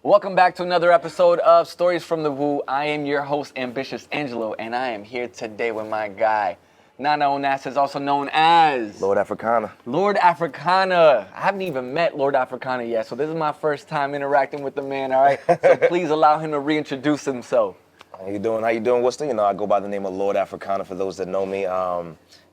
Welcome back to another episode of Stories from the Woo. I am your host, Ambitious Angelo, and I am here today with my guy, Nana Onassis, also known as Lord Afrixana. Lord Afrixana. I haven't even met Lord Afrixana yet, so this is my first time interacting with the man, all right? So please allow him to reintroduce himself. How you doing? How you doing, Worcester? You know, I go by the name of Lord Afrixana for those that know me.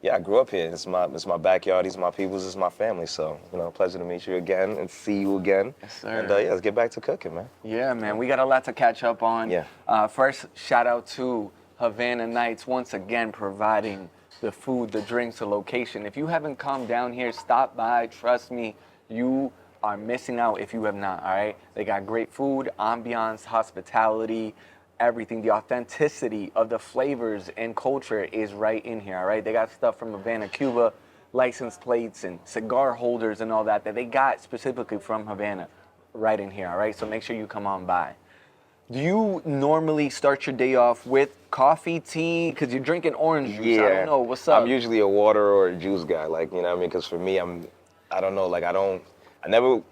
Yeah, I grew up here. It's my backyard. These are my peoples. This is my family. So, you know, pleasure to meet you again and see you again. Yes, sir. And yeah, let's get back to cooking, man. Yeah, man, we got a lot to catch up on. Yeah. First, shout out to Havana Nights once again providing the food, the drinks, the location. If you haven't come down here, stop by. Trust me, you are missing out if you have not, all right? They got great food, ambiance, hospitality, everything. The authenticity of the flavors and culture is right in here, all right? They got stuff from Havana, Cuba, license plates and cigar holders and all that they got specifically from Havana right in here, all right? So make sure you come on by. Do you normally start your day off with coffee, tea? Because you're drinking orange juice. Yeah. I don't know. What's up? I'm usually a water or a juice guy, like, you know what I mean? Because for me, I don't know, like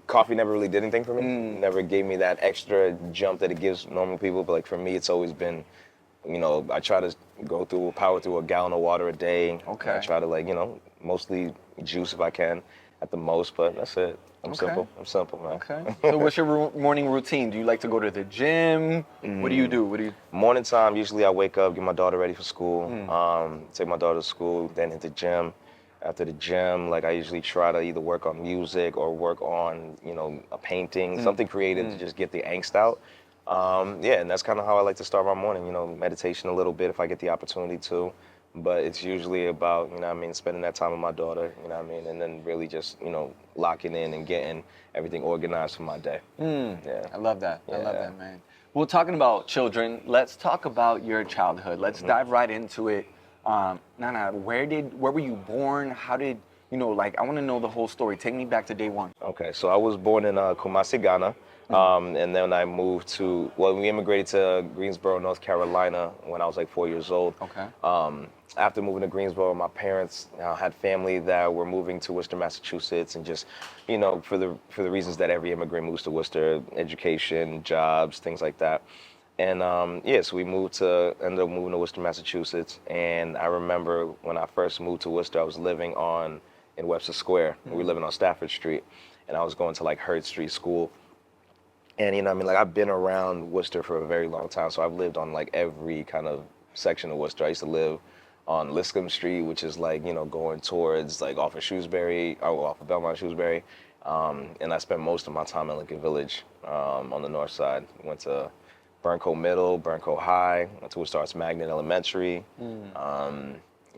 coffee never really did anything for me. Never gave me that extra jump that it gives normal people. But like for me, it's always been, you know, I try to power through a gallon of water a day. Okay. I try to, like, you know, mostly juice if I can at the most, but that's it. I'm simple, man. Okay. So what's your morning routine? Do you like to go to the gym? What do you do? Morning time, usually I wake up, get my daughter ready for school, take my daughter to school, then hit the gym. After the gym, like I usually try to either work on music or work on, you know, a painting, something creative to just get the angst out. Yeah, and that's kind of how I like to start my morning, you know, meditation a little bit if I get the opportunity to. But it's usually about, you know what I mean, spending that time with my daughter, you know what I mean, and then really just, you know, locking in and getting everything organized for my day. Yeah. I love that. Yeah. I love that, man. Well, talking about children, let's talk about your childhood. Let's dive right into it. Nana, where were you born? How did, you know, like, I want to know the whole story. Take me back to day one. Okay, so I was born in Kumasi, Ghana, and then I moved we immigrated to Greensboro, North Carolina when I was like 4 years old. Okay. After moving to Greensboro, my parents had family that were moving to Worcester, Massachusetts, and just, you know, for the reasons that every immigrant moves to Worcester, education, jobs, things like that. And so we ended up moving to Worcester, Massachusetts. And I remember when I first moved to Worcester, I was living in Webster Square. We were living on Stafford Street, and I was going to like Hurd Street School. And, you know, I mean, like, I've been around Worcester for a very long time, so I've lived on like every kind of section of Worcester. I used to live on Liscombe Street, which is like, you know, going towards like off of Belmont Shrewsbury. And I spent most of my time in Lincoln Village on the north side. Went to Burncoat Middle, Burncoat High, went to Worcester Arts Magnet Elementary. You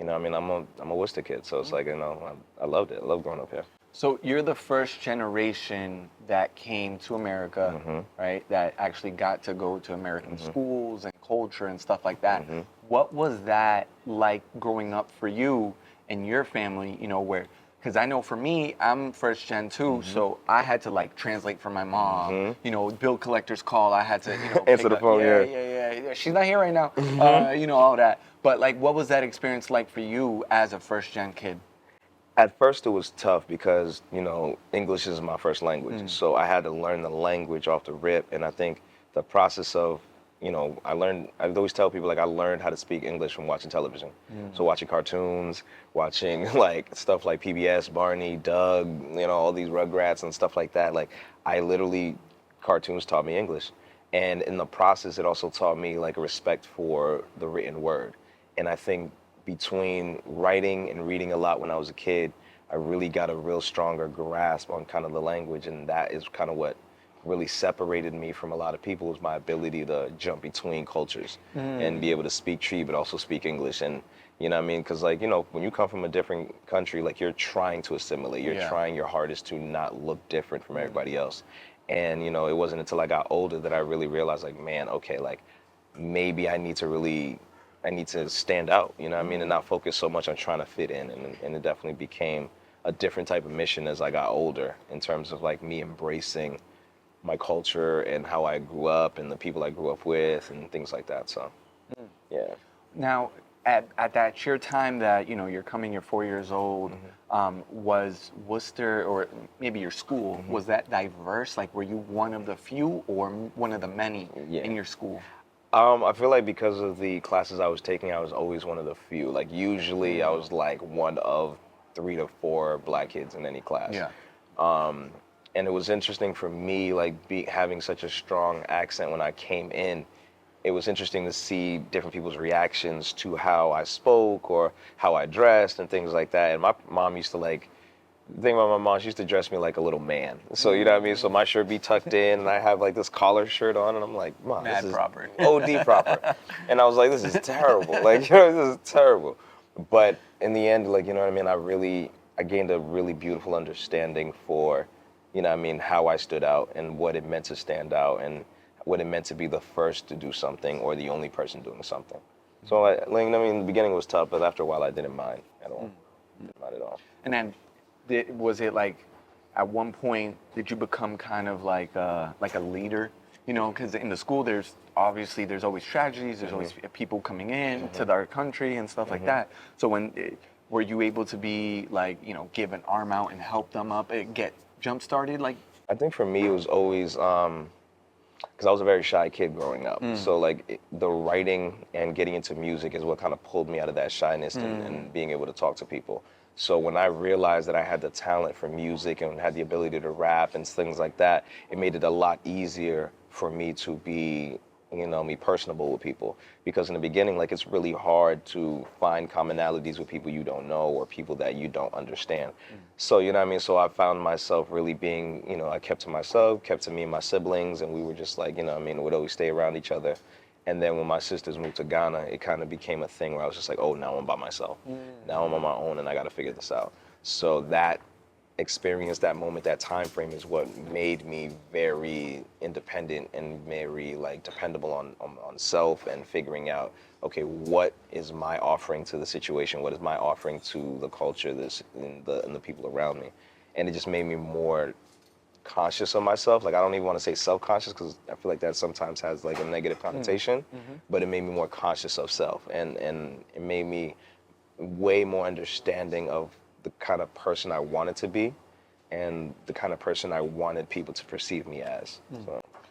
know, I mean, I'm a Worcester kid, so it's like, you know, I loved it. I love growing up here. So you're the first generation that came to America, right? That actually got to go to American schools and culture and stuff like that. What was that like growing up for you and your family, you know, because I know for me, I'm first gen too, so I had to like translate for my mom, you know, bill collector's call, I had to, you know, answer the phone, yeah. She's not here right now, you know, all that. But like, what was that experience like for you as a first gen kid? At first it was tough because, you know, English is my first language. So I had to learn the language off the rip. And I think the process of, you know, I always tell people, like, I learned how to speak English from watching television. So watching cartoons, watching like stuff like PBS, Barney, Doug, you know, all these Rugrats and stuff like that. Like, cartoons taught me English. And in the process, it also taught me like a respect for the written word. And I think between writing and reading a lot when I was a kid, I really got a real stronger grasp on kind of the language, and that is kind of what really separated me from a lot of people, was my ability to jump between cultures and be able to speak Tree but also speak English. And You know what I mean? Because like, you know, when you come from a different country, like you're trying to assimilate. You're Yeah. trying your hardest to not look different from everybody else. And, you know, it wasn't until I got older that I really realized like, man, okay, like maybe I need to stand out, you know what I mean? And not focus so much on trying to fit in. And it definitely became a different type of mission as I got older in terms of like me embracing my culture and how I grew up and the people I grew up with and things like that. So, yeah. Now, at that sheer time that, you know, you're 4 years old, was Worcester, or maybe your school, was that diverse? Like, were you one of the few or one of the many Yeah. in your school? I feel like because of the classes I was taking, I was always one of the few. Like usually I was like one of 3 to 4 black kids in any class. Yeah. And it was interesting for me, like having such a strong accent when I came in. It was interesting to see different people's reactions to how I spoke or how I dressed and things like that. And my mom used to like, the thing about my mom, she used to dress me like a little man. So, you know what I mean? So my shirt be tucked in and I have like this collar shirt on and I'm like, Mom, Mad this is proper. OD proper. And I was like, this is terrible. Like, you know, this is terrible. But in the end, like, you know what I mean? I gained a really beautiful understanding for, you know what I mean, how I stood out and what it meant to stand out and what it meant to be the first to do something or the only person doing something. So, like, I mean, in the beginning it was tough, but after a while I didn't mind at all. Didn't mind at all. And then, was it like, at one point, did you become kind of like a leader? You know, because in the school, there's always tragedies, there's always people coming in to our country and stuff like that. So were you able to be like, you know, give an arm out and help them up, get jump started? Like, I think for me it was always, because I was a very shy kid growing up. So like the writing and getting into music is what kind of pulled me out of that shyness and being able to talk to people. So when I realized that I had the talent for music and had the ability to rap and things like that, it made it a lot easier for me to be, you know, me personable with people. Because in the beginning, like it's really hard to find commonalities with people you don't know or people that you don't understand. So, you know what I mean? So I found myself really being, you know, I kept to myself, kept to me and my siblings, and we were just like, you know what I mean, would always stay around each other. And then when my sisters moved to Ghana, it kind of became a thing where I was just like, oh, now I'm by myself. Now I'm on my own and I got to figure this out. So that experience, that moment, that time frame is what made me very independent and very like dependable on self and figuring out, okay, what is my offering to the situation? What is my offering to the culture, and the people around me? And it just made me more conscious of myself. Like I don't even want to say self-conscious because I feel like that sometimes has like a negative connotation, but it made me more conscious of self and it made me way more understanding of the kind of person I wanted to be and the kind of person I wanted people to perceive me as.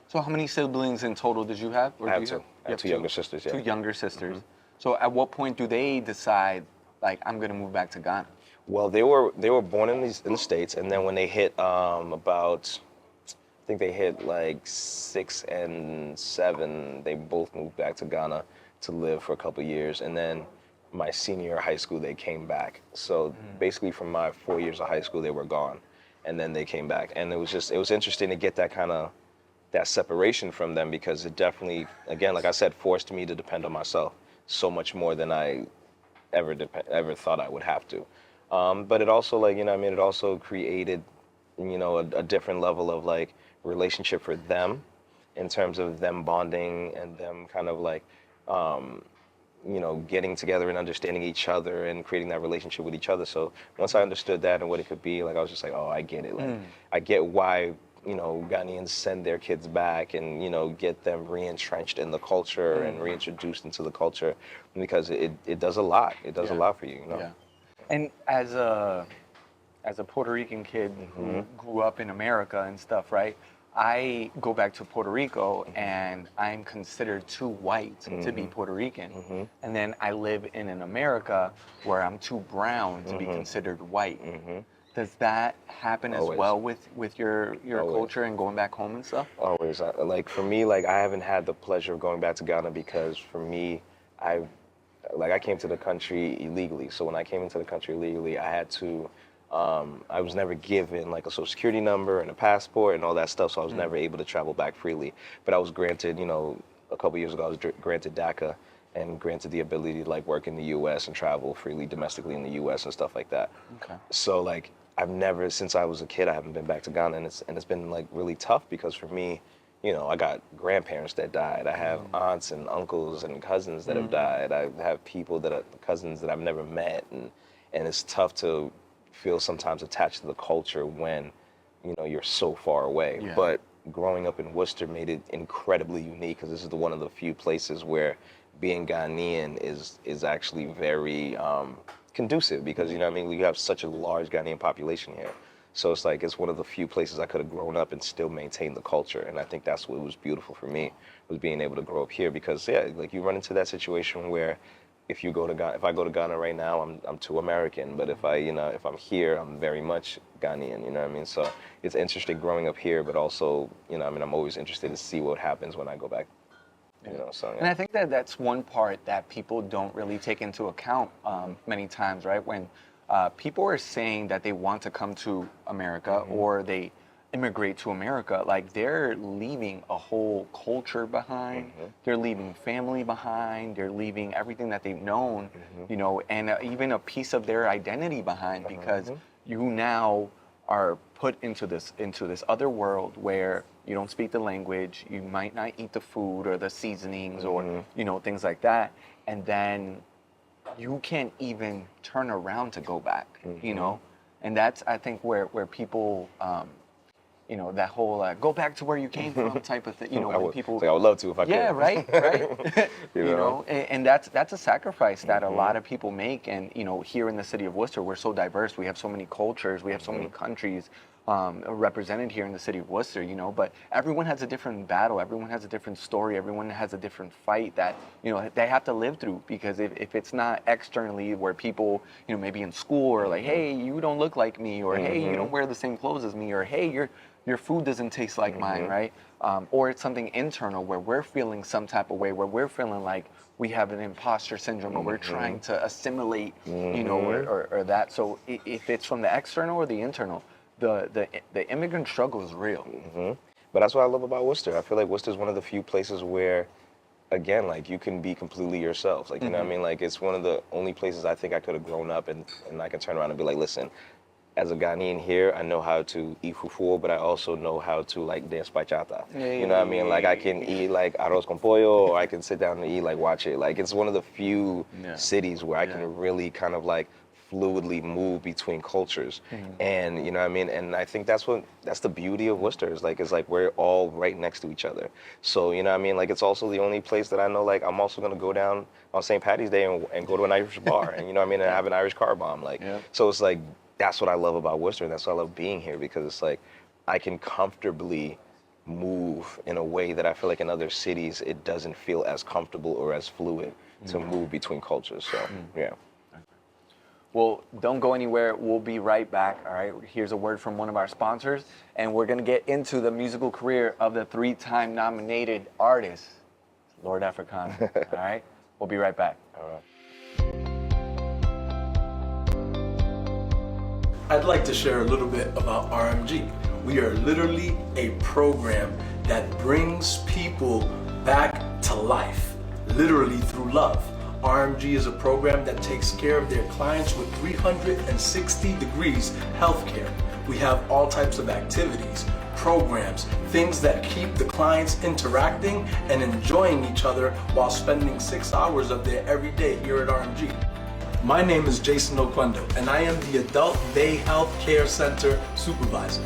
so how many siblings in total did you have? Or I do have you two. I have two younger sisters, yeah. 2 younger sisters. So at what point do they decide, like, I'm gonna move back to Ghana? Well, they were born in the States, and then when they hit about, I think they hit like 6 and 7, they both moved back to Ghana to live for a couple of years, and then my senior year of high school they came back. So basically from my 4 years of high school they were gone, and then they came back, and it was interesting to get that separation from them because it definitely, again, like I said, forced me to depend on myself so much more than I ever thought I would have to. But it also, like, you know what I mean, it also created, you know, a different level of like relationship for them in terms of them bonding and them kind of like, you know, getting together and understanding each other and creating that relationship with each other. So once I understood that and what it could be, like I was just like, oh, I get it. Like I get why, you know, Ghanaians send their kids back and, you know, get them re-entrenched in the culture and reintroduced into the culture because it does a lot. It does a lot for you, you know? Yeah. And as a Puerto Rican kid who grew up in America and stuff, right? I go back to Puerto Rico and I'm considered too white to be Puerto Rican. And then I live in an America where I'm too brown to be considered white. Does that happen as Always. well with your Always. culture and going back home and stuff? Always. Like for me, like I haven't had the pleasure of going back to Ghana because for me, I came to the country illegally. So when I came into the country illegally, I had to, I was never given like a social security number and a passport and all that stuff. So I was never able to travel back freely. But I was granted, you know, a couple years ago, I was granted DACA. and granted the ability to like work in the U.S. and travel freely domestically in the U.S. and stuff like that. Okay. So like I've never, since I was a kid, I haven't been back to Ghana, and it's been like really tough because for me, you know, I got grandparents that died. I have aunts and uncles and cousins that have died. I have people that are cousins that I've never met, and it's tough to feel sometimes attached to the culture when, you know, you're so far away. Yeah. But growing up in Worcester made it incredibly unique because this is one of the few places where being Ghanaian is actually very conducive because, you know what I mean, we have such a large Ghanaian population here. So it's like it's one of the few places I could have grown up and still maintain the culture. And I think that's what was beautiful for me, was being able to grow up here because, yeah, like you run into that situation where if you go to Ghana, if I go to Ghana right now, I'm too American. But if I'm here, I'm very much Ghanaian, you know what I mean? So it's interesting growing up here, but also, you know, I mean, I'm always interested to see what happens when I go back. You know, so, yeah. And I think that that's one part that people don't really take into account many times, right? When people are saying that they want to come to America or they immigrate to America, like they're leaving a whole culture behind, they're leaving family behind, they're leaving everything that they've known, you know, and even a piece of their identity behind because you now are put into this other world where you don't speak the language, you might not eat the food or the seasonings or, you know, things like that. And then you can't even turn around to go back, you know? And that's, I think, where people, you know, that whole go back to where you came from type of thing, you know, when people... I would love to if I could. Yeah, right. you know, and that's a sacrifice that a lot of people make. And, you know, here in the city of Worcester, we're so diverse. We have so many cultures. We have so many countries represented here in the city of Worcester, you know, but everyone has a different battle. Everyone has a different story. Everyone has a different fight that, you know, they have to live through because if it's not externally where people, you know, maybe in school or like, hey, you don't look like me, or hey, you don't wear the same clothes as me, or hey, your food doesn't taste like mine, right? Or it's something internal where we're feeling some type of way, where we're feeling like we have an imposter syndrome or we're trying to assimilate, you know, or that. So if it's from the external or the internal, the immigrant struggle is real. But that's what I love about Worcester. I feel like Worcester is one of the few places where, again, like you can be completely yourself. Like, you know what I mean? Like it's one of the only places I think I could have grown up and I can turn around and be like, listen, as a Ghanaian here, I know how to eat fufu, but I also know how to like dance bachata. You know what I mean? Like I can eat like arroz con pollo, or I can sit down and eat like wache. Like it's one of the few cities where I can really kind of like fluidly move between cultures. And you know what I mean? And I think that's the beauty of Worcester is like, it's like we're all right next to each other. So, you know what I mean? Like it's also the only place that I know, like I'm also gonna go down on St. Patty's Day and go to an Irish bar and you know what I mean? And have an Irish car bomb. Like, so it's like, that's what I love about Worcester and that's why I love being here because it's like, I can comfortably move in a way that I feel like in other cities, it doesn't feel as comfortable or as fluid to move between cultures. So, yeah. Well, don't go anywhere. We'll be right back. All right. Here's a word from one of our sponsors, and we're going to get into the musical career of the 3-time nominated artist, Lord Afrixana. All right. We'll be right back. All right. I'd like to share a little bit about RMG. We are literally a program that brings people back to life, literally through love. RMG is a program that takes care of their clients with 360 degrees healthcare. We have all types of activities, programs, things that keep the clients interacting and enjoying each other while spending 6 hours of their every day here at RMG. My name is Jason Oquendo, and I am the Adult Day Health Care Center Supervisor.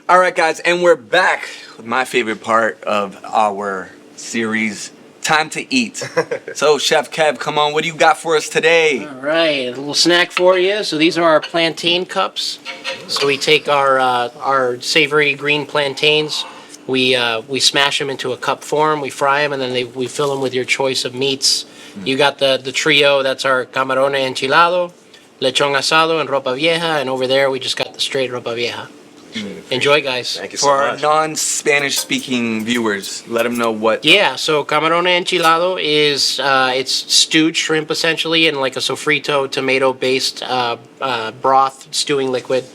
All right, guys, and we're back with my favorite part of our series, Time to Eat. So, Chef Kev, come on, what do you got for us today? All right, a little snack for you. So these are our plantain cups. So we take our savory green plantains, we smash them into a cup form, we fry them, and then we fill them with your choice of meats. You got the trio, that's our camarone enchilado, lechon asado, and ropa vieja, and over there we just got the straight ropa vieja. Enjoy, guys. Thank you For so our much. non-Spanish speaking viewers, let them know what. Yeah, so camarón enchilado is it's stewed shrimp essentially in like a sofrito tomato-based broth stewing liquid.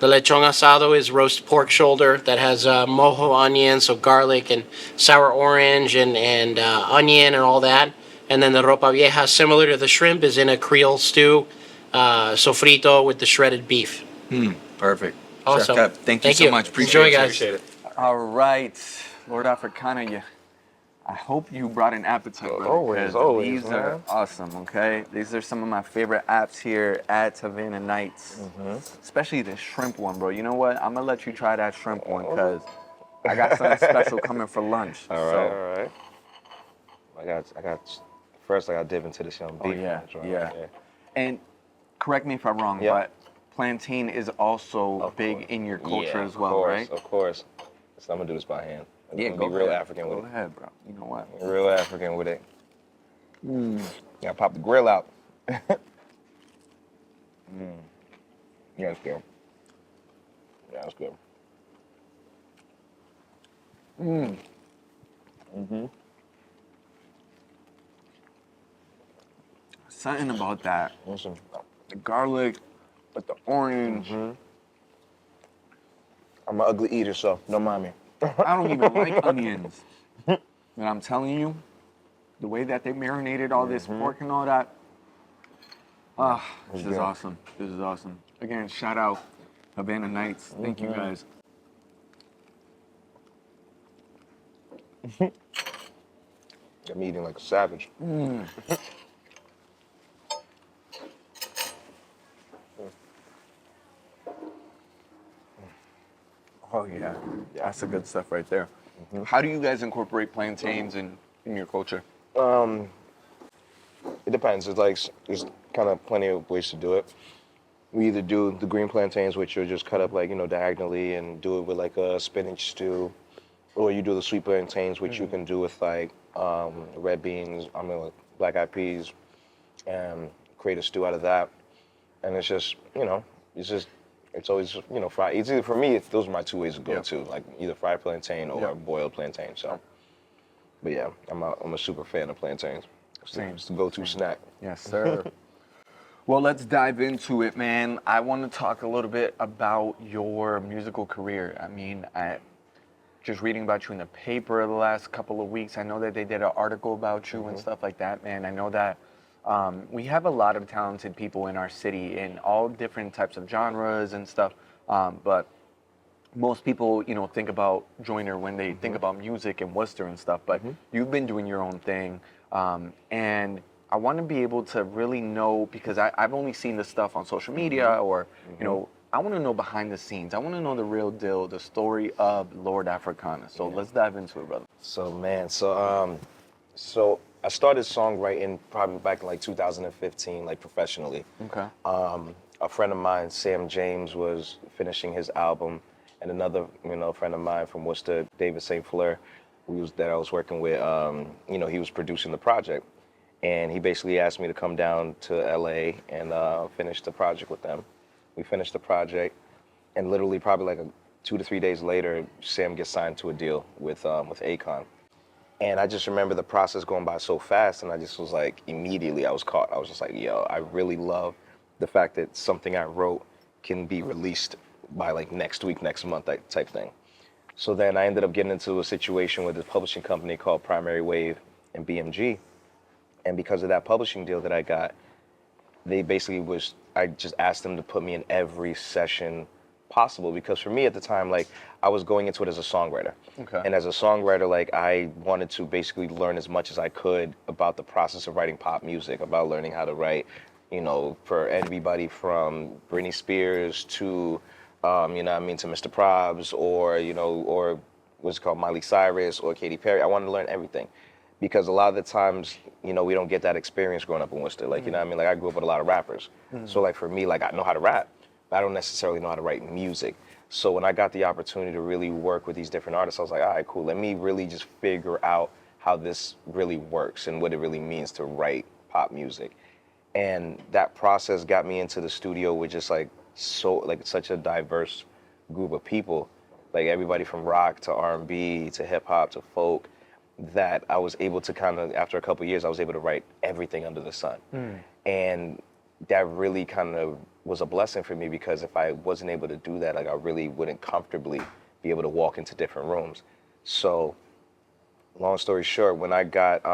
The lechon asado is roast pork shoulder that has mojo onion, so garlic and sour orange and onion and all that. And then the ropa vieja, similar to the shrimp, is in a Creole stew, sofrito with the shredded beef. Perfect. Awesome. Chef Kev, thank you so much. Enjoy, guys. Appreciate it. All right, Lord Africana, I hope you brought an appetite, brother. Always, 'cause always, These are man. awesome, okay? These are some of my favorite apps here at Havana Nights. Especially the shrimp one, bro. You know what? I'm gonna let you try that shrimp one because I got something special coming for lunch. All right, so, all right. First I got to dip into this young beef. yeah, right? yeah. And correct me if I'm wrong, Yeah. but plantain is also Of big course. in your culture Yeah, as well, of course, right? Of course. So I'm gonna do this by hand. I'm gonna be real African with Go ahead, bro. You know what? it. Real African with it. Yeah, pop the grill out. Yeah, it's good. Yeah, it's good. Something about that. Listen. The garlic, with the orange. I'm an ugly eater, so don't mind me. I don't even like onions. But I'm telling you, the way that they marinated all this pork and all that, this is good. awesome. This is awesome. Again, shout out Havana Nights. Thank you guys. I'm eating like a savage. Oh yeah, that's the good stuff right there. How do you guys incorporate plantains in your culture? It depends. There's kind of plenty of ways to do it. We either do the green plantains, which are just cut up like, diagonally and do it with like a spinach stew. Or you do the sweet plantains, which you can do with like red beans, like black-eyed peas, and create a stew out of that. And it's just, it's always, fried. It's either, for me, those are my two ways to go to, like either fried plantain or boiled plantain. So, but yeah, I'm a super fan of plantains. Same. It's the go-to snack. Yes, sir. Well, let's dive into it, man. I want to talk a little bit about your musical career. I mean, just reading about you in the paper the last couple of weeks, I know that they did an article about you and stuff like that, man. I know that we have a lot of talented people in our city in all different types of genres and stuff, but most people, think about Joyner when they think about music and Worcester and stuff, but you've been doing your own thing, and I want to be able to really know, because I've only seen this stuff on social media or, I want to know behind the scenes. I want to know the real deal, the story of Lord Africana. So let's dive into it, brother. So man, so I started songwriting probably back in like 2015, like professionally. Okay. A friend of mine, Sam James, was finishing his album, and another friend of mine from Worcester, David St. Fleur, that I was working with, he was producing the project, and he basically asked me to come down to LA and finish the project with them. We finished the project, and literally probably like 2 to 3 days later, Sam gets signed to a deal with Akon. And I just remember the process going by so fast, and I just was like, immediately I was caught. I was just like, yo, I really love the fact that something I wrote can be released by like next week, next month, that type thing. So then I ended up getting into a situation with a publishing company called Primary Wave and BMG. And because of that publishing deal that I got, they basically I just asked them to put me in every session possible, because for me at the time, like, I was going into it as a songwriter. Okay. And as a songwriter, like, I wanted to basically learn as much as I could about the process of writing pop music, about learning how to write, for everybody from Britney Spears to, to Mr. Probs or what's it called, Miley Cyrus or Katy Perry. I wanted to learn everything. Because a lot of the times, we don't get that experience growing up in Worcester. Like, Like, I grew up with a lot of rappers. So, like, for me, like, I know how to rap, but I don't necessarily know how to write music. So when I got the opportunity to really work with these different artists, I was like, all right, cool. Let me really just figure out how this really works and what it really means to write pop music. And that process got me into the studio with just, like, such a diverse group of people, like everybody from rock to R&B to hip hop to folk, that I was able to kind of, after a couple of years, I was able to write everything under the sun. And that really kind of was a blessing for me, because if I wasn't able to do that, like I really wouldn't comfortably be able to walk into different rooms. So long story short, when I got,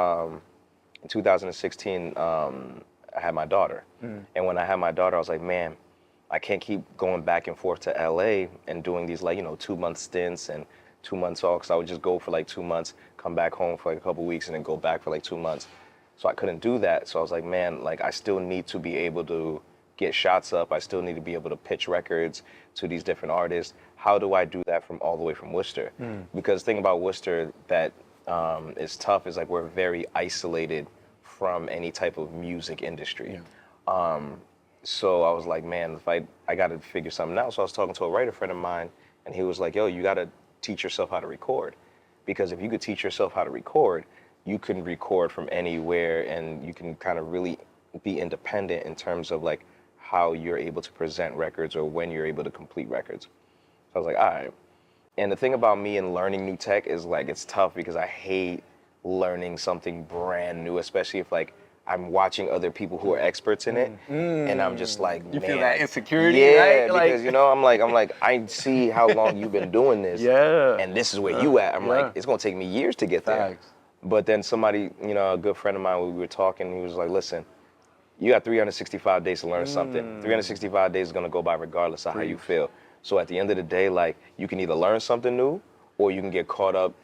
in 2016, I had my daughter. And when I had my daughter, I was like, man, I can't keep going back and forth to LA and doing these 2-month stints and 2 months off. Cause I would just go for like 2 months, come back home for like a couple weeks, and then go back for like 2 months. So I couldn't do that. So I was like, man, like I still need to be able to get shots up. I still need to be able to pitch records to these different artists. How do I do that from all the way from Worcester? Because the thing about Worcester that is tough is like we're very isolated from any type of music industry. So I was like, man, if I got to figure something out. So I was talking to a writer friend of mine, and he was like, yo, you got to teach yourself how to record. Because if you could teach yourself how to record, you can record from anywhere, and you can kind of really be independent in terms of like how you're able to present records or when you're able to complete records. So I was like, all right. And the thing about me and learning new tech is like, it's tough because I hate learning something brand new, especially if like I'm watching other people who are experts in it, and I'm just like, you man, feel that insecurity, yeah, right? because I'm like, I see how long you've been doing this, and this is where you at. I'm like, it's gonna take me years to get there. Facts. But then somebody, a good friend of mine, we were talking, he was like, listen, you got 365 days to learn something. 365 days is gonna go by regardless of how you feel. So at the end of the day, like, you can either learn something new, or you can get caught up,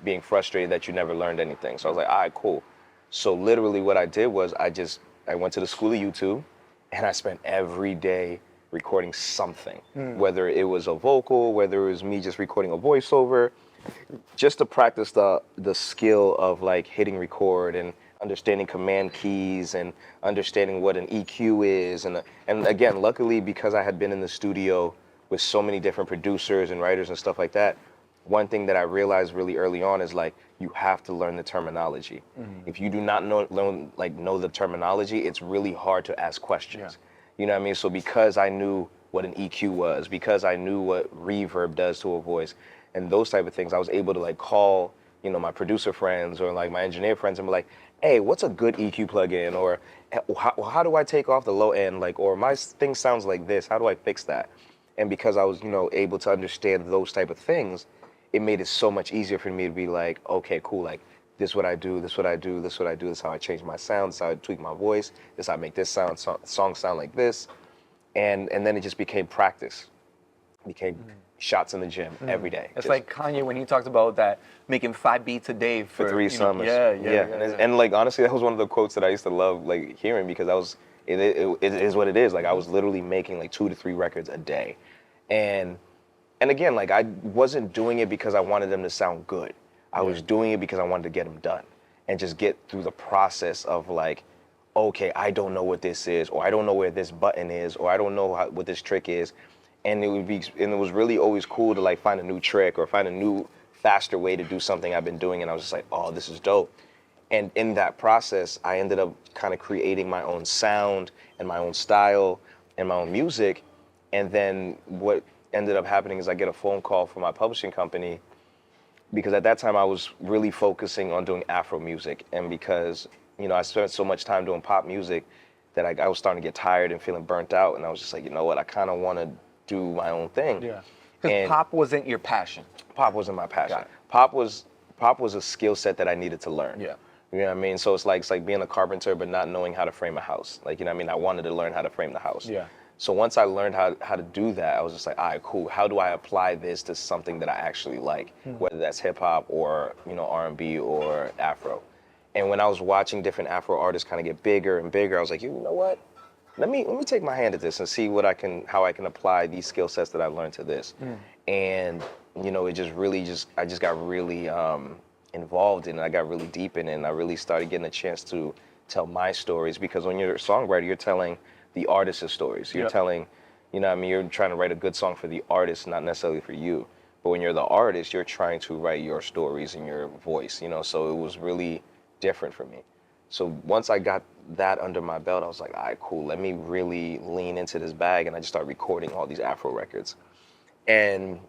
being frustrated that you never learned anything. So I was like, all right, cool. So literally what I did was I went to the school of YouTube, and I spent every day recording something, whether it was a vocal, whether it was me just recording a voiceover, just to practice the skill of like hitting record and understanding command keys and understanding what an EQ is. And again, luckily, because I had been in the studio with so many different producers and writers and stuff like that, one thing that I realized really early on is like, you have to learn the terminology. If you do not know the terminology, it's really hard to ask questions. You know what I mean? So because I knew what an EQ was, because I knew what reverb does to a voice and those type of things, I was able to like call, my producer friends or like my engineer friends and be like, hey, what's a good EQ plugin? Or how do I take off the low end? Like, or my thing sounds like this, how do I fix that? And because I was, able to understand those type of things, it made it so much easier for me to be like, okay, cool, like this is what I do, this is what I do, this is what I do, this is how I change my sound, this is how I tweak my voice, this is how I make this song sound like this. And then it just became practice. It became shots in the gym every day. It's like Kanye when he talked about that, making 5 beats a day for 3 summers. Yeah. And like honestly, that was one of the quotes that I used to love like hearing, because it is what it is. Like I was literally making like 2 to 3 records a day. And again, like I wasn't doing it because I wanted them to sound good. I was doing it because I wanted to get them done and just get through the process of like, okay, I don't know what this is, or I don't know where this button is, or I don't know what this trick is. And it was really always cool to like find a new trick or find a new, faster way to do something I've been doing. And I was just like, oh, this is dope. And in that process, I ended up kind of creating my own sound and my own style and my own music. And then what ended up happening is I get a phone call from my publishing company, because at that time I was really focusing on doing Afro music. And because, I spent so much time doing pop music that I was starting to get tired and feeling burnt out. And I was just like, you know what, I kind of want to do my own thing. Yeah. Because pop wasn't your passion. Pop wasn't my passion. Pop was a skill set that I needed to learn. Yeah. You know what I mean? So it's like being a carpenter but not knowing how to frame a house. Like, I wanted to learn how to frame the house. Yeah. So once I learned how to do that, I was just like, all right, cool. How do I apply this to something that I actually like, whether that's hip hop or R&B or Afro? And when I was watching different Afro artists kind of get bigger and bigger, I was like, you know what? Let me take my hand at this and see how I can apply these skill sets that I learned to this. And it just really I just got really involved in it. I got really deep in it, and I really started getting a chance to tell my stories, because when you're a songwriter, you're telling the artist's stories. You're telling, you're trying to write a good song for the artist, not necessarily for you. But when you're the artist, you're trying to write your stories in your voice, so it was really different for me. So once I got that under my belt, I was like, all right, cool, let me really lean into this bag. And I just started recording all these Afro records. And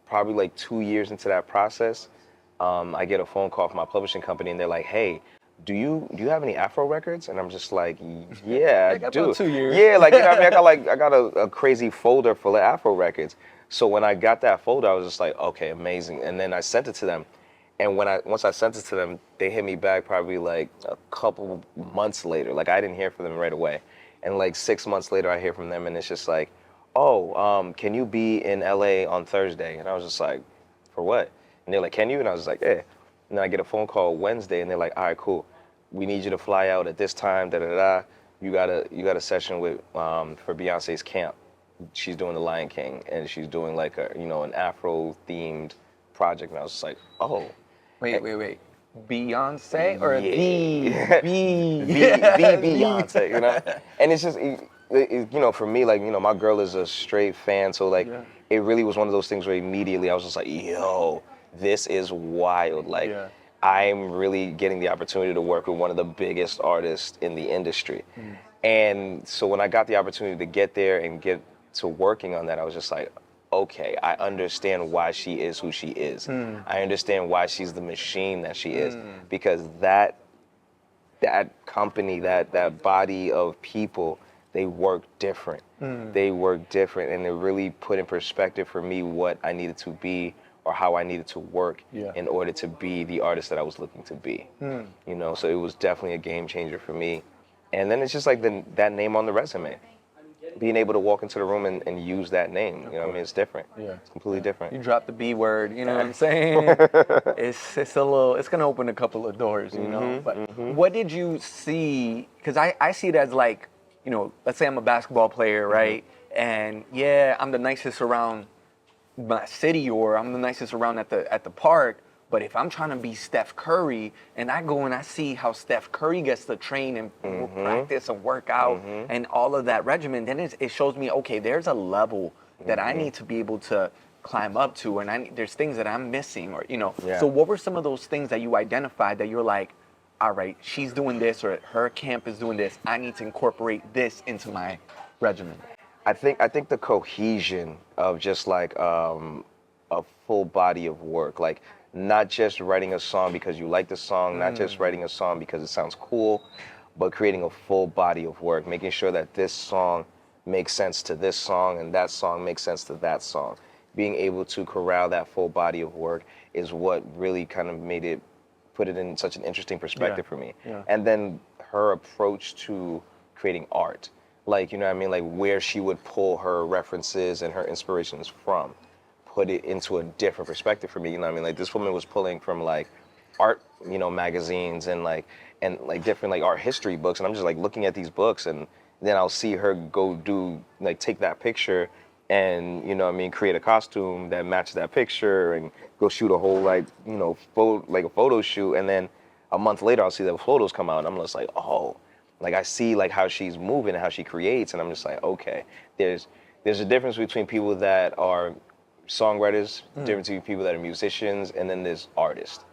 probably like 2 years into that process, I get a phone call from my publishing company, and they're like, "Hey, do you have any Afro records?" And I'm just like, "Yeah, I got do." about 2 years. Yeah, like, you know what I mean? I got a crazy folder full of Afro records. So when I got that folder, I was just like, "Okay, amazing." And then I sent it to them. And once I sent it to them, they hit me back probably like a couple months later. Like, I didn't hear from them right away. And like 6 months later, I hear from them, and it's just like, "Oh, can you be in LA on Thursday?" And I was just like, "For what?" And they're like, "Can you?" And I was like, "Yeah." And then I get a phone call Wednesday, and they're like, "All right, cool. We need you to fly out at this time. Da da da. You got a session with for Beyonce's camp. She's doing The Lion King, and she's doing like an Afro themed project." And I was just like, "Oh." Wait. Beyonce or Yeah. the Beyonce, you know? And it's just, for me, like, my girl is a straight fan, so like, it really was one of those things where immediately I was just like, yo, this is wild. Like, I'm really getting the opportunity to work with one of the biggest artists in the industry. And so when I got the opportunity to get there and get to working on that, I was just like, okay, I understand why she is who she is. I understand why she's the machine that she is, because that company, that body of people, they work different. They work different, and it really put in perspective for me what I needed to be or how I needed to work in order to be the artist that I was looking to be. So it was definitely a game changer for me. And then it's just like that name on the resume. Being able to walk into the room and use that name, you know what I mean? It's different. It's completely different. You dropped the B word, you know what I'm saying? It's gonna open a couple of doors, you know? But what did you see? Because I see it as like, let's say I'm a basketball player, right? And yeah, I'm the nicest around my city, or I'm the nicest around at the park. But if I'm trying to be Steph Curry and I go and I see how Steph Curry gets to train and practice and work out and all of that regimen, then it shows me, okay, there's a level that I need to be able to climb up to, and there's things that I'm missing, or So what were some of those things that you identified that you're like, all right, she's doing this, or her camp is doing this, I need to incorporate this into my regimen? I think the cohesion of just like a full body of work, like not just writing a song because you like the song, not just writing a song because it sounds cool, but creating a full body of work, making sure that this song makes sense to this song and that song makes sense to that song. Being able to corral that full body of work is what really kind of put it in such an interesting perspective for me. And then her approach to creating art, like, you know what I mean, like where she would pull her references and her inspirations from, put it into a different perspective for me. You know what I mean? Like, this woman was pulling from like art, magazines and different like art history books. And I'm just like looking at these books, and then I'll see her go take that picture and, create a costume that matches that picture and go shoot a whole a photo shoot. And then a month later, I'll see the photos come out, and I'm just like, oh, like I see like how she's moving and how she creates. And I'm just like, okay, there's a difference between people that are songwriters, different between people that are musicians, and then there's artists.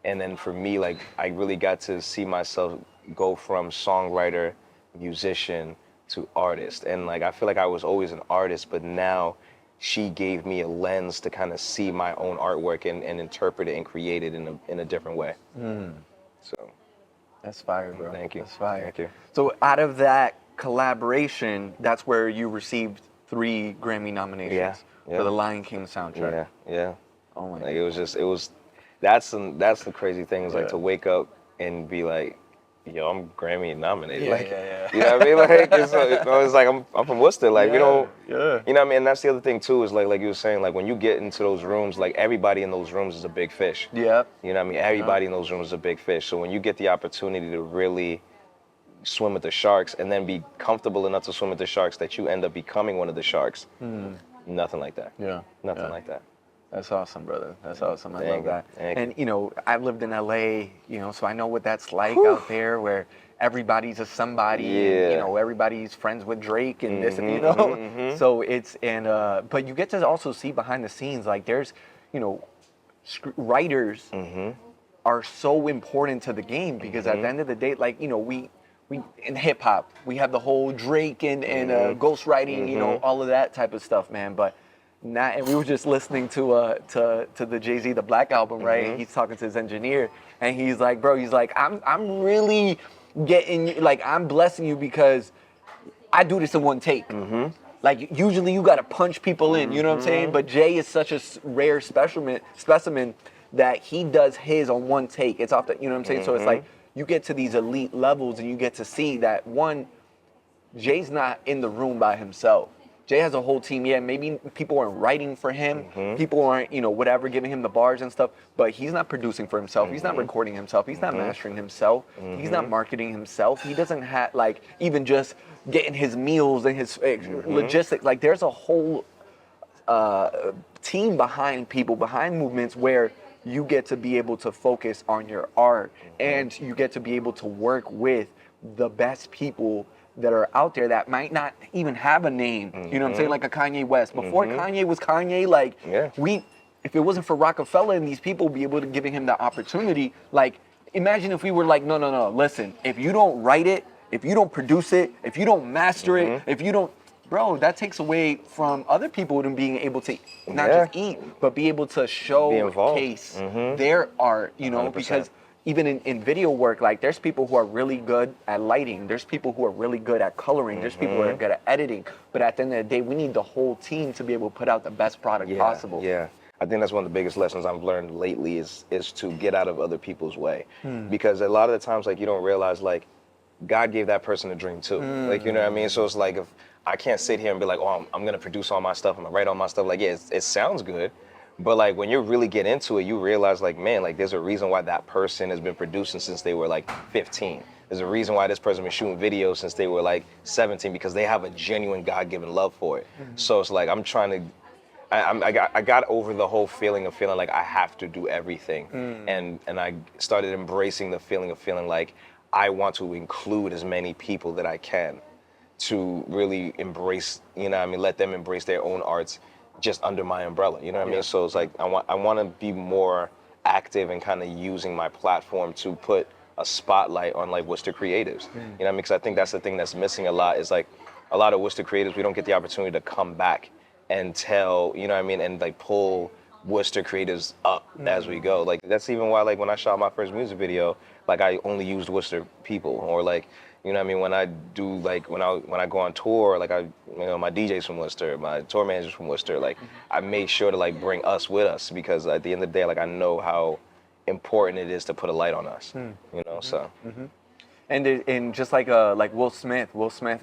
And then for me, like, I really got to see myself go from songwriter, musician to artist. And like, I feel like I was always an artist, but now she gave me a lens to kind of see my own artwork and interpret it and create it in a different way. So that's fire, bro. Thank you. That's fire. Thank you. So out of that collaboration, that's where you received 3 Grammy nominations for the Lion King soundtrack. Yeah. Oh my God. That's the crazy thing, is like to wake up and be like, yo, I'm Grammy nominated. You know what I mean? Like, it's like I'm from Worcester. Like, you know what I mean? And that's the other thing too, is like you were saying, like when you get into those rooms, like everybody in those rooms is a big fish. Yeah. You know what I mean? Everybody in those rooms is a big fish. So when you get the opportunity to really swim with the sharks and then be comfortable enough to swim with the sharks that you end up becoming one of the sharks, nothing like that. Nothing like that. That's awesome, brother. That's awesome. I love that. Thank you. And, I've lived in LA, so I know what that's like out there, where everybody's a somebody, and, everybody's friends with Drake and this, So it's, but you get to also see behind the scenes, like there's, writers are so important to the game, because at the end of the day, like, we in hip hop, we have the whole Drake and ghostwriting, all of that type of stuff, man. But not, and we were just listening to the Jay-Z the Black album, right? He's talking to his engineer, and he's like, bro, he's like, I'm really getting, like, I'm blessing you because I do this in one take. Like, usually you got to punch people in, you know what I'm saying? But Jay is such a rare specimen that he does his on one take. It's off the, you know what I'm saying? So it's like, you get to these elite levels and you get to see that, one, Jay's not in the room by himself. Jay has a whole team. Yeah, maybe people aren't writing for him. People aren't, you know, whatever, giving him the bars and stuff. But he's not producing for himself. He's not recording himself. He's not mastering himself. He's not marketing himself. He doesn't have, like, even just getting his meals and his logistics. Like, there's a whole team behind people, behind movements where you get to be able to focus on your art and you get to be able to work with the best people that are out there that might not even have a name. You know what I'm saying? Like a Kanye West. Before Kanye was Kanye, like, if it wasn't for Rockefeller and these people be able to giving him the opportunity, like, imagine if we were like, no, listen, if you don't write it, if you don't produce it, if you don't master it, if you don't, bro, that takes away from other people than being able to not just eat, but be able to showcase their art, you know, 100%. because even in video work, like, there's people who are really good at lighting. There's people who are really good at coloring. There's people who are good at editing. But at the end of the day, we need the whole team to be able to put out the best product possible. Yeah. I think that's one of the biggest lessons I've learned lately is to get out of other people's way. Because a lot of the times, like, you don't realize, like, God gave that person a dream too. Like, you know what I mean? So it's like, if I can't sit here and be like, oh, I'm going to produce all my stuff, I'm going to write all my stuff. Like, yeah, it sounds good. But, like, when you really get into it, you realize, like, man, like, there's a reason why that person has been producing since they were, like, 15. There's a reason why this person been shooting videos since they were, like, 17, because they have a genuine God-given love for it. So it's like, I'm trying to, I got over the whole feeling of feeling like I have to do everything. And I started embracing the feeling of feeling like I want to include as many people that I can to really embrace, you know what I mean, let them embrace their own arts just under my umbrella, you know what I mean? So it's like, I want to be more active and kind of using my platform to put a spotlight on, like, Worcester creatives. You know what I mean? Because I think that's the thing that's missing a lot is, like, a lot of Worcester creatives, we don't get the opportunity to come back and tell, you know what I mean, and, like, pull Worcester creatives up as we go. Like, that's even why, like, when I shot my first music video, like, I only used Worcester people, or, like, you know what I mean, when I do, like, when I go on tour, like, you know, my DJ's from Worcester, my tour manager's from Worcester, like, I made sure to, like, bring us with us, because at the end of the day, like, I know how important it is to put a light on us, you know, so. And just like Will Smith,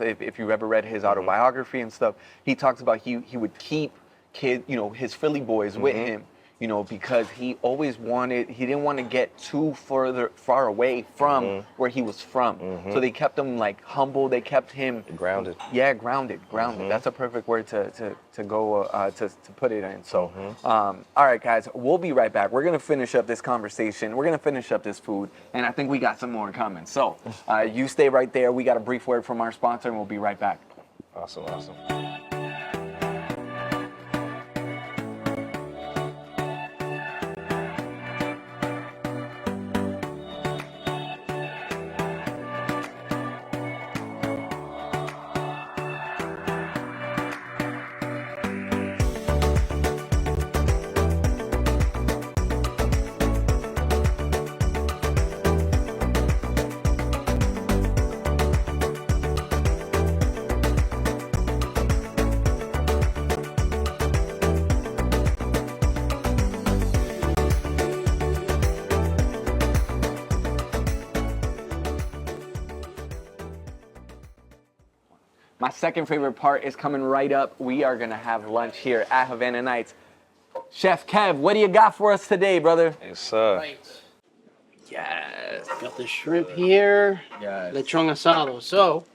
if you ever read his autobiography and stuff, he talks about he would keep kids, you know, his Philly boys with him, you know, because he didn't want to get too far away from where he was from. So they kept him, like, humble. They kept him Grounded. Yeah, grounded. That's a perfect word to go to put it in. So, all right, guys, we'll be right back. We're gonna finish up this conversation. We're gonna finish up this food, and I think we got some more coming. So, you stay right there. We got a brief word from our sponsor, and we'll be right back. Awesome. My second favorite part is coming right up. We are gonna have lunch here at Havana Nights. Chef Kev, what do you got for us today, brother? Yes, sir. Right. Yes. Got the shrimp here. Yes. Lechon asado. So,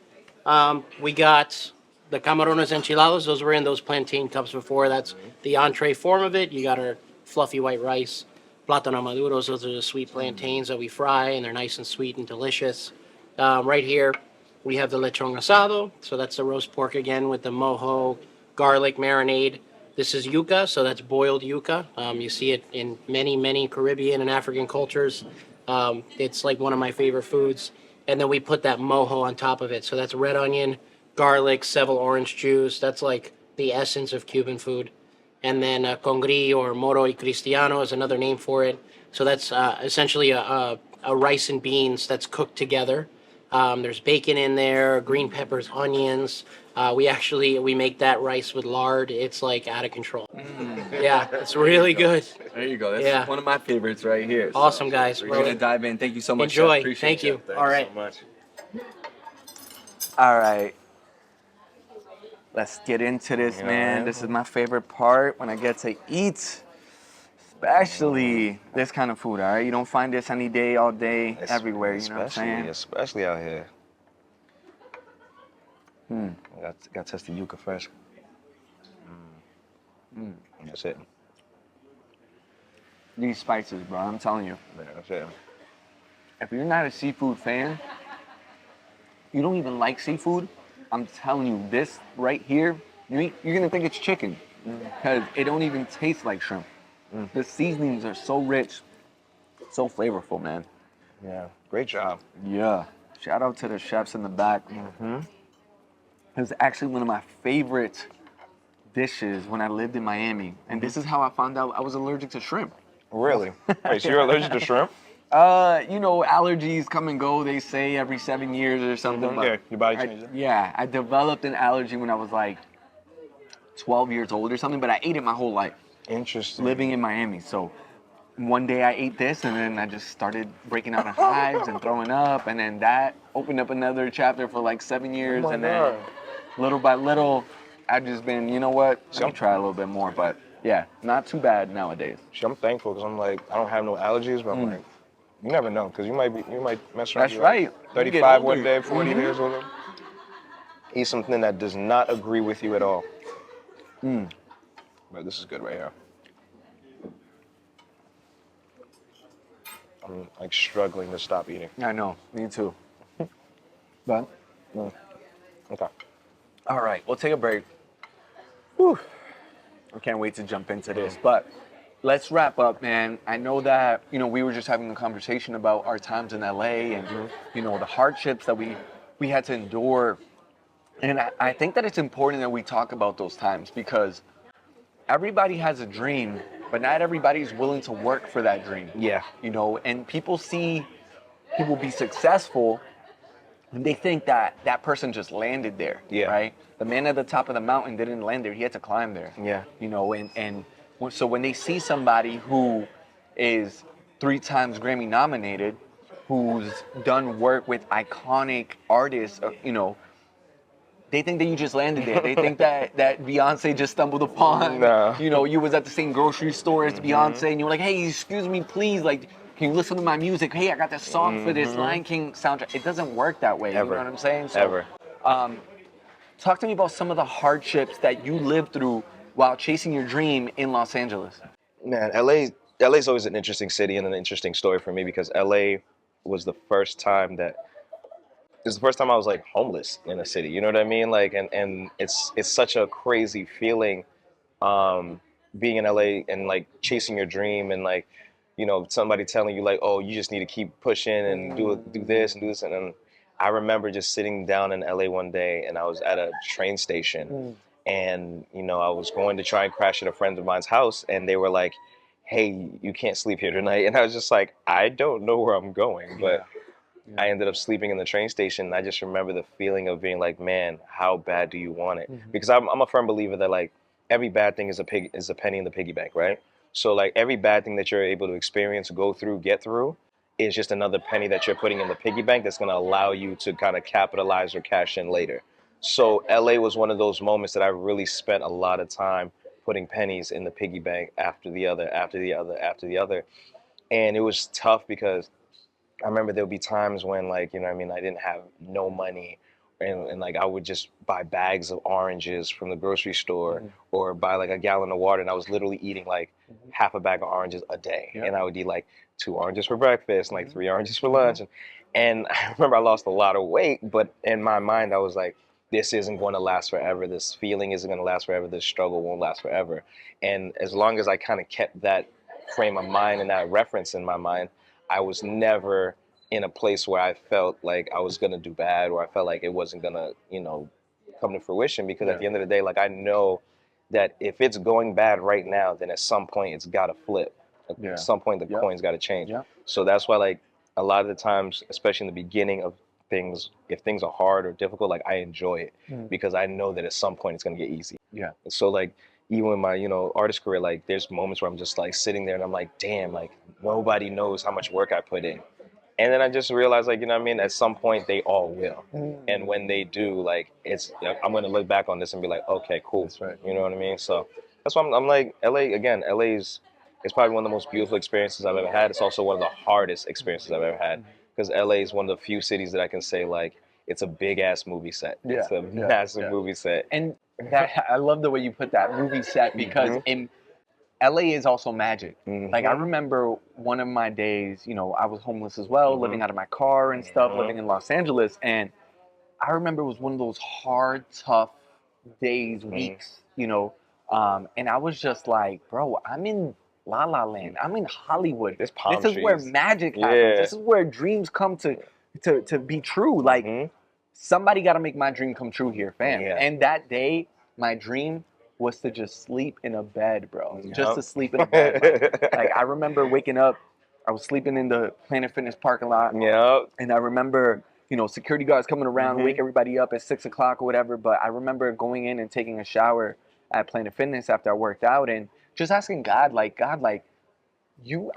we got the camarones enchilados. Those were in those plantain cups before. That's the entree form of it. You got our fluffy white rice. Plátano maduros. Those are the sweet plantains that we fry, and they're nice and sweet and delicious. Right here, we have the lechon asado. So that's the roast pork again with the mojo garlic marinade. This is yuca, so that's boiled yuca. You see it in many, many Caribbean and African cultures. It's like one of my favorite foods. And then we put that mojo on top of it. So that's red onion, garlic, Seville orange juice. That's like the essence of Cuban food. and then congri or moro y cristiano is another name for it. So that's essentially a rice and beans that's cooked together. There's bacon in there, green peppers, onions. We make that rice with lard. It's like out of control. Yeah, it's really good. There you go. That's Yeah. one of my favorites right here. Awesome, guys. We're Well, gonna dive in. Thank you so much. Chef. enjoy. Appreciate Thank you. Thank All you right. so much. All right. Let's get into this, Yeah. man. This is my favorite part when I get to eat, especially this kind of food. All right, you don't find this any day, all day, everywhere. You know what I'm saying? Especially out here. Got to test the yuca fresh. That's it. These spices, bro. I'm telling you. Yeah, that's it. If you're not a seafood fan, you don't even like seafood, I'm telling you, this right here, you're gonna think it's chicken, because it don't even taste like shrimp. The seasonings are so rich, so flavorful, man. Yeah, great job. Yeah. Shout out to the chefs in the back. It was actually one of my favorite dishes when I lived in Miami, and this is how I found out I was allergic to shrimp. Really? Wait, so you're allergic to shrimp? You know, allergies come and go, they say every 7 years or something. But Yeah, your body changes. I developed an allergy when I was like 12 years old or something, but I ate it my whole life, Interesting. living in Miami. So one day I ate this, and then I just started breaking out in hives and throwing up, and then that opened up another chapter for like 7 years, and then little by little, I've just been, you know what, let me try a little bit more, but yeah, not too bad nowadays. See, I'm thankful because I'm like, I don't have no allergies, but I'm like, you never know, because you might mess around. That's right. Like You get 35 one older. day, 40 years older. Eat something that does not agree with you at all. But this is good right here. I'm like struggling to stop eating. I know, me too. But, Okay. all right, we'll take a break. Whew. I can't wait to jump into this, but let's wrap up, man. I know that, you know, we were just having a conversation about our times in LA and, you know, the hardships that we had to endure. And I think that it's important that we talk about those times, because everybody has a dream, but not everybody's willing to work for that dream. Yeah. You know, and people see people be successful, and they think that that person just landed there. Yeah. Right? The man at the top of the mountain didn't land there. He had to climb there. Yeah. You know, so when they see somebody who is 3 times Grammy nominated, who's done work with iconic artists, you know, they think that you just landed there. They think that Beyonce just stumbled upon, No. you know, you was at the same grocery store as Beyonce, and you were like, hey, excuse me, please, like, can you listen to my music? Hey, I got this song for this Lion King soundtrack. It doesn't work that way. Ever. You know what I'm saying? So, Ever. Talk to me about some of the hardships that you lived through while chasing your dream in Los Angeles. Man, LA's always an interesting city and an interesting story for me, because LA was the first time I was like homeless in a city. You know what I mean? Like, and it's such a crazy feeling, being in LA and like chasing your dream, and like, you know, somebody telling you like, oh, you just need to keep pushing and do this and do this. And then I remember just sitting down in LA one day, and I was at a train station, and, you know, I was going to try and crash at a friend of mine's house, and they were like, hey, you can't sleep here tonight. And I was just like, I don't know where I'm going, but I ended up sleeping in the train station. And I just remember the feeling of being like, man, how bad do you want it? Because I'm a firm believer that like every bad thing is a penny in the piggy bank, right? So like every bad thing that you're able to experience, go through, get through, is just another penny that you're putting in the piggy bank that's going to allow you to kind of capitalize or cash in later. So LA was one of those moments that I really spent a lot of time putting pennies in the piggy bank after the other, after the other, after the other. And it was tough because I remember there would be times when, like, you know what I mean, I didn't have no money, and like I would just buy bags of oranges from the grocery store or buy like a gallon of water, and I was literally eating like half a bag of oranges a day. And I would eat like 2 oranges for breakfast and like 3 oranges for lunch. And I remember I lost a lot of weight, but in my mind I was like, this isn't going to last forever. This feeling isn't going to last forever. This struggle won't last forever. And as long as I kind of kept that frame of mind and that reference in my mind, I was never in a place where I felt like I was going to do bad, or I felt like it wasn't going to, you know, come to fruition. Because at the end of the day, like, I know that if it's going bad right now, then at some point it's got to flip. Yeah. At some point the Yep. coin's got to change. Yep. So that's why, like, a lot of the times, especially in the beginning of things, if things are hard or difficult, like, I enjoy it because I know that at some point it's going to get easy. Yeah. So, like, even in my, artist career, like, there's moments where I'm just like sitting there and I'm like, damn, like, nobody knows how much work I put in. And then I just realized, like, at some point they all will. And when they do, like, I'm going to look back on this and be like, okay, cool. That's right. You know what I mean? So that's why I'm like, LA is probably one of the most beautiful experiences I've ever had. It's also one of the hardest experiences I've ever had because LA is one of the few cities that I can say, like, it's a big ass movie set. Yeah, It's a yeah, massive yeah. movie set. And that, I love the way you put that movie set because in LA is also magic. Like I remember one of my days, I was homeless as well, living out of my car and stuff, living in Los Angeles. And I remember it was one of those hard, tough days, weeks, and I was just like, bro, I'm in La La Land. I'm in Hollywood. There's palm This is where trees. magic happens. Yeah. This is where dreams come to be true. Like somebody got to make my dream come true here, fam. Yeah. And that day, my dream was to just sleep in a bed, bro. Yep. Just to sleep in a bed. Like I remember waking up. I was sleeping in the Planet Fitness parking lot. Yeah. And I remember, security guards coming around, wake everybody up at 6 o'clock or whatever. But I remember going in and taking a shower at Planet Fitness after I worked out and just asking God, I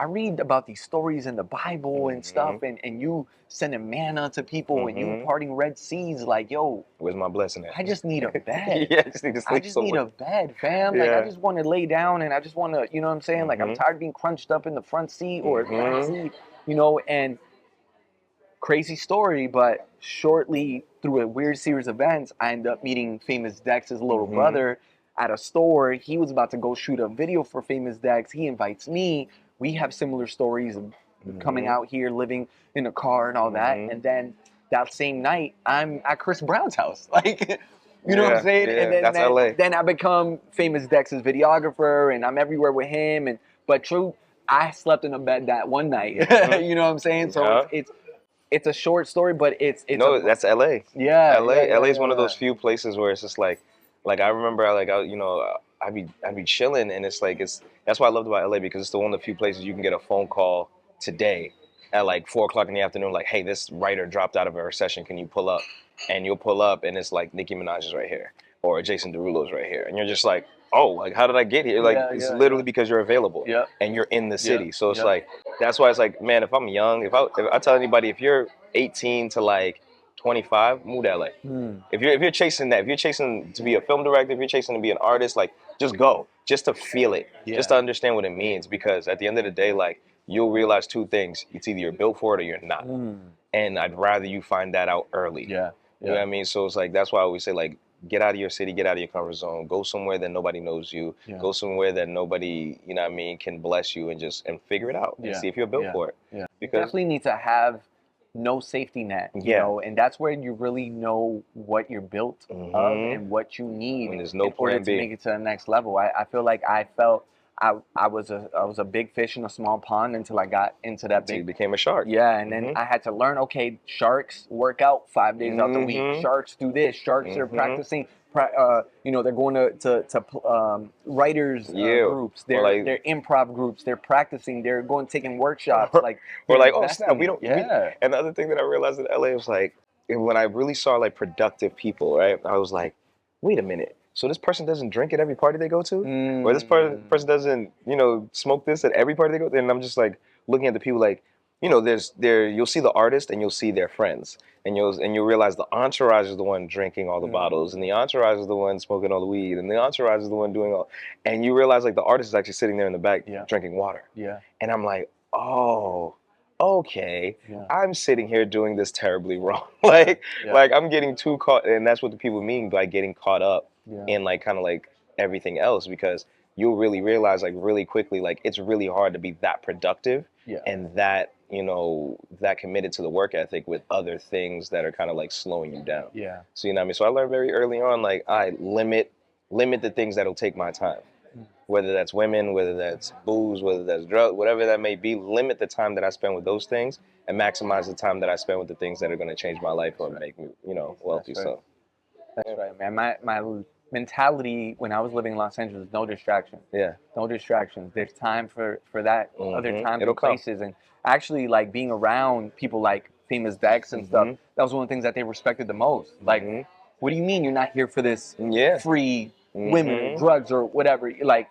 read about these stories in the Bible and stuff, and you sending manna to people and you parting Red Seas, like, yo, Where's my blessing at? I just need a bed. Yeah, I just need to I sleep just need somewhere. a bed, fam. Like, Yeah. I just want to lay down and I just want to, you know what I'm saying? Like, I'm tired of being crunched up in the front seat or the back seat, and crazy story, but shortly through a weird series of events, I ended up meeting Famous Dex's little brother at a store. He was about to go shoot a video for Famous Dex. He invites me. We have similar stories of coming out here, living in a car and all that. And then that same night, I'm at Chris Brown's house. Like, you know what I'm saying? Yeah, And then, that's LA. then I become Famous Dex's videographer and I'm everywhere with him. But true, I slept in a bed that one night. You know what I'm saying? So it's a short story, but it's That's LA. Yeah. LA is one of those few places where it's just like I remember I'd be chilling and that's what I loved about LA because it's the one of the few places you can get a phone call today at like 4 o'clock in the afternoon, like, hey, this writer dropped out of a recession, can you pull up? And you'll pull up and it's like Nicki Minaj is right here or Jason Derulo's right here. And you're just like, oh, like, how did I get here? Like, it's literally because you're available and you're in the city. So it's like, that's why it's like, man, if I'm young, if I tell anybody, if you're 18 to like 25, move to LA. If you're chasing that, if you're chasing to be a film director, if you're chasing to be an artist, like, just go, just to feel it, just to understand what it means. Because at the end of the day, like, you'll realize two things: it's either you're built for it or you're not. And I'd rather you find that out early. You know what I mean? So it's like, that's why I always say, like, get out of your city, get out of your comfort zone, go somewhere that nobody knows you, go somewhere that nobody, you know what I mean, can bless you and figure it out and see if you're built for it. You Because definitely need to have no safety net, and that's where you really know what you're built of and what you need And there's no in order plan to B. make it to the next level. I feel like I was a big fish in a small pond until I got into that you big. became a shark. Yeah, and then I had to learn, okay, sharks work out 5 days out the week. Sharks do this. Sharks are practicing. They're going to writers groups. They're improv groups. They're practicing. They're taking workshops. Like We're like, they're oh snap, we investing. don't. And the other thing that I realized in LA was like, when I really saw like productive people, right? I was like, wait a minute. So this person doesn't drink at every party they go to, or this person doesn't, smoke this at every party they go to. And I'm just like looking at the people like, you'll see the artist and you'll see their friends, and you'll realize the entourage is the one drinking all the bottles, and the entourage is the one smoking all the weed, and the entourage is the one doing all. And you realize like the artist is actually sitting there in the back drinking water. Yeah. And I'm like, oh, okay, I'm sitting here doing this terribly wrong. like I'm getting too caught, and that's what the people mean by getting caught up in like kind of like everything else, because you'll really realize like really quickly, like it's really hard to be that productive and that, that committed to the work ethic with other things that are kind of like slowing you down. Yeah. So, you know what I mean? So I learned very early on, like, I limit the things that'll take my time. Whether that's women, whether that's booze, whether that's drugs, whatever that may be, limit the time that I spend with those things and maximize the time that I spend with the things that are going to change my life or make me, wealthy. Right. So that's right, man. My mentality when I was living in Los Angeles, no distractions. Yeah. No distractions. There's time for that, other times It'll and come. places. And actually, like, being around people like Famous Dex and stuff, that was one of the things that they respected the most. Like, what do you mean you're not here for this Yeah. free women or drugs or whatever? Like,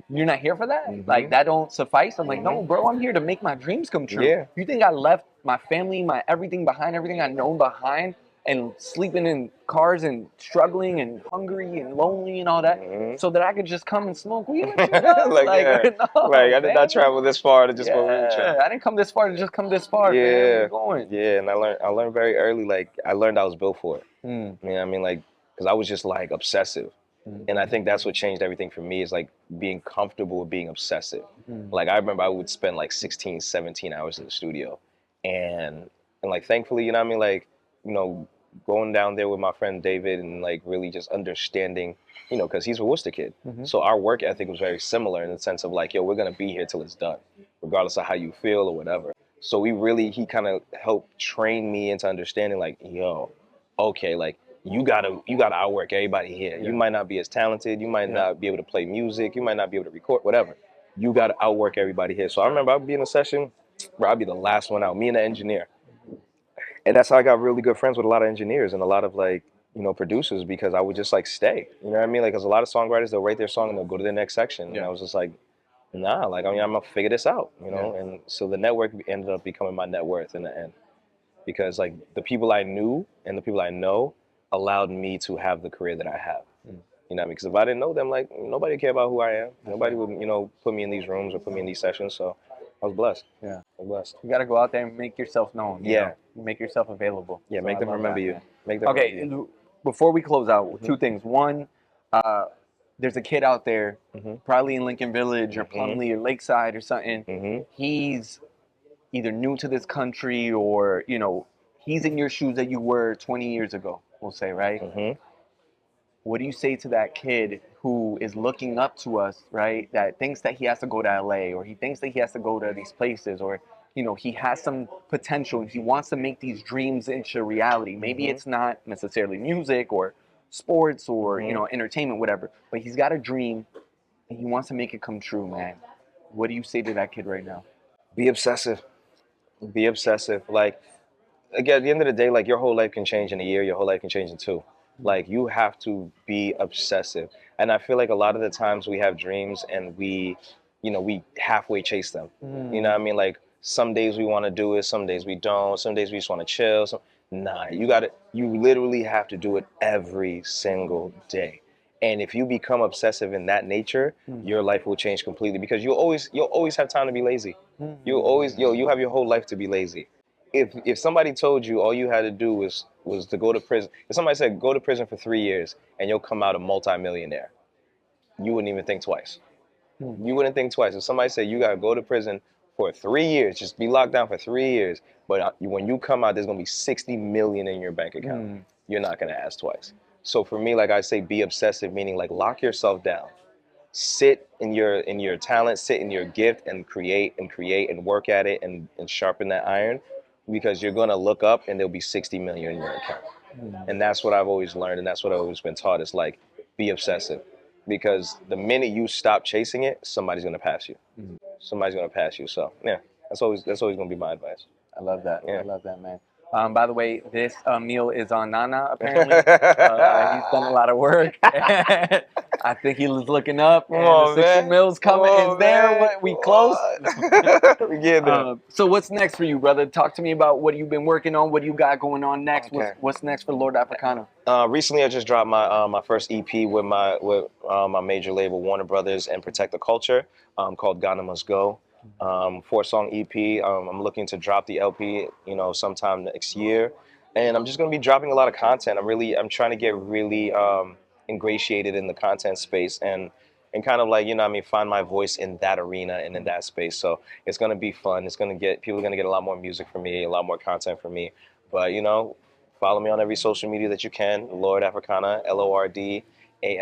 you're not here for that? Like, that don't suffice? I'm like, no, bro, I'm here to make my dreams come true. Yeah. You think I left my family, my everything behind, everything I known behind, and sleeping in cars and struggling and hungry and lonely and all that, so that I could just come and smoke weed with you? Like, yeah. No, Like, I did man. not travel this far to just go weed with you. I didn't come this far to just come this far, man. Where you going? Yeah, and I learned very early, like, I learned I was built for it. Mm. You know what I mean? Like, because I was just, like, obsessive. And I think that's what changed everything for me, is, like, being comfortable with being obsessive. Like, I remember I would spend, like, 16, 17 hours in the studio. And like, thankfully, you know what I mean? Like, you know, going down there with my friend David and, like, really just understanding, you know, because he's a Worcester kid. So our work ethic was very similar in the sense of, like, yo, we're going to be here till it's done, regardless of how you feel or whatever. So he kind of helped train me into understanding, like, yo, okay, like, you gotta outwork everybody here. You might not be as talented, you might not be able to play music, you might not be able to record, whatever. You gotta outwork everybody here. So I remember I'd be in a session where I'd be the last one out, me and the engineer. And that's how I got really good friends with a lot of engineers and a lot of, like, you know, producers, because I would just, like, stay. You know what I mean? Like, because a lot of songwriters, they'll write their song and they'll go to the next section. And I was just like, nah, like, I mean, I'm gonna figure this out, you know? And so the network ended up becoming my net worth in the end. Because, like, the people I knew and the people I know allowed me to have the career that I have. You know, because if I didn't know them, like, nobody would care about who I am. Nobody would, you know, put me in these rooms or put me in these sessions. So I was blessed. Yeah. I was blessed. You got to go out there and make yourself known. You know? Make yourself available. Yeah, So make I them love remember that, you. man. Make them remember you. Okay, before we close out, two things. One, there's a kid out there, probably in Lincoln Village or Plumlee or Lakeside or something. He's either new to this country or, you know, he's in your shoes that you were 20 years ago, we'll say, right? What do you say to that kid who is looking up to us, right? That thinks that he has to go to LA, or he thinks that he has to go to these places, or, you know, he has some potential and he wants to make these dreams into reality. Maybe it's not necessarily music or sports or, you know, entertainment, whatever, but he's got a dream and he wants to make it come true, man. What do you say to that kid right now? Be obsessive. Be obsessive. Like, again, at the end of the day, like, your whole life can change in a year, your whole life can change in 2. Like, you have to be obsessive. And I feel like a lot of the times we have dreams and we, you know, we halfway chase them. You know what I mean? Like, some days we want to do it, some days we don't, some days we just want to chill. Nah, you literally have to do it every single day. And if you become obsessive in that nature, your life will change completely, because you'll always have time to be lazy. You have your whole life to be lazy. If somebody told you all you had to do was to go to prison, if somebody said go to prison for 3 years and you'll come out a multimillionaire, you wouldn't even think twice. You wouldn't think twice. If somebody said you gotta go to prison for 3 years, just be locked down for 3 years, but when you come out, there's gonna be 60 million in your bank account. You're not gonna ask twice. So for me, like I say, be obsessive, meaning, like, lock yourself down. Sit in your talent, sit in your gift, and create and work at it and sharpen that iron, because you're gonna look up and there'll be 60 million in your account. And that's what I've always learned, and that's what I've always been taught. Is, like, be obsessive, because the minute you stop chasing it, somebody's gonna pass you. Somebody's gonna pass you. So yeah, that's always gonna be my advice. I love that. Yeah. I love that, man. By the way, this meal is on Nana, apparently. He's done a lot of work. I think he was looking up, and the 60 mils coming. Is there? What, we close? We get there. So what's next for you, brother? Talk to me about what you've been working on, what you got going on next. Okay. What's next for Lord Afrixana? Recently, I just dropped my first EP with my major label, Warner Brothers and Protect the Culture, called Ghana Must Go. 4-song EP. I'm looking to drop the LP, you know, sometime next year, and I'm just gonna be dropping a lot of content. I'm trying to get really ingratiated in the content space and kind of, like, you know what I mean, find my voice in that arena and in that space. So it's gonna be fun. People are gonna get a lot more music from me, a lot more content from me. But, you know, follow me on every social media that you can. Lord Afrixana, LORDAFRIXANA, and,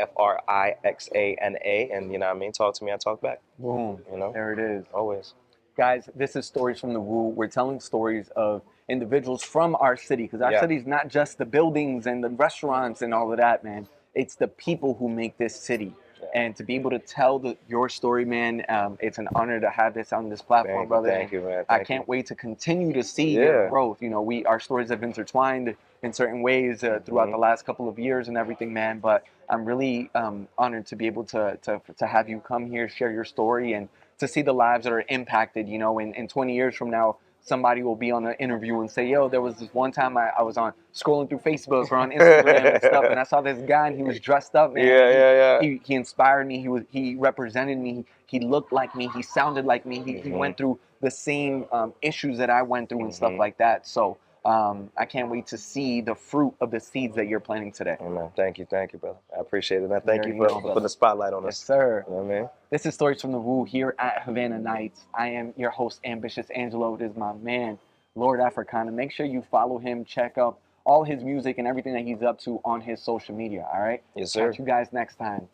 you know what I mean, talk to me, I talk back. Boom. You know, There it is. always. Guys, this is Stories from the Woo. We're telling stories of individuals from our city, because our city's not just the buildings and the restaurants and all of that, man. it's the people who make this city. And to be able to tell your story, man, it's an honor to have this on this platform, brother. Thank you, man. I Thank can't you. wait to continue to see your Yeah. growth. You know, our stories have intertwined in certain ways throughout the last couple of years and everything, man. But I'm really honored to be able to have you come here, share your story, and to see the lives that are impacted. You know, in 20 years from now, somebody will be on an interview and say, yo, there was this one time I was on scrolling through Facebook or on Instagram and stuff, and I saw this guy and he was dressed up, man. Yeah. He inspired me. He represented me. He looked like me. He sounded like me. He went through the same issues that I went through and stuff like that. So I can't wait to see the fruit of the seeds that you're planting today. Amen. Thank you, brother. I appreciate it. And thank you You for know, putting the spotlight on Yes, us. sir. You know what I mean? This is Stories from the Woo here at Havana Nights. I am your host, Ambitious Angelo. It is my man, Lord Afrixana. Make sure you follow him, check out all his music and everything that he's up to on his social media, all right? Yes, sir. Catch you guys next time.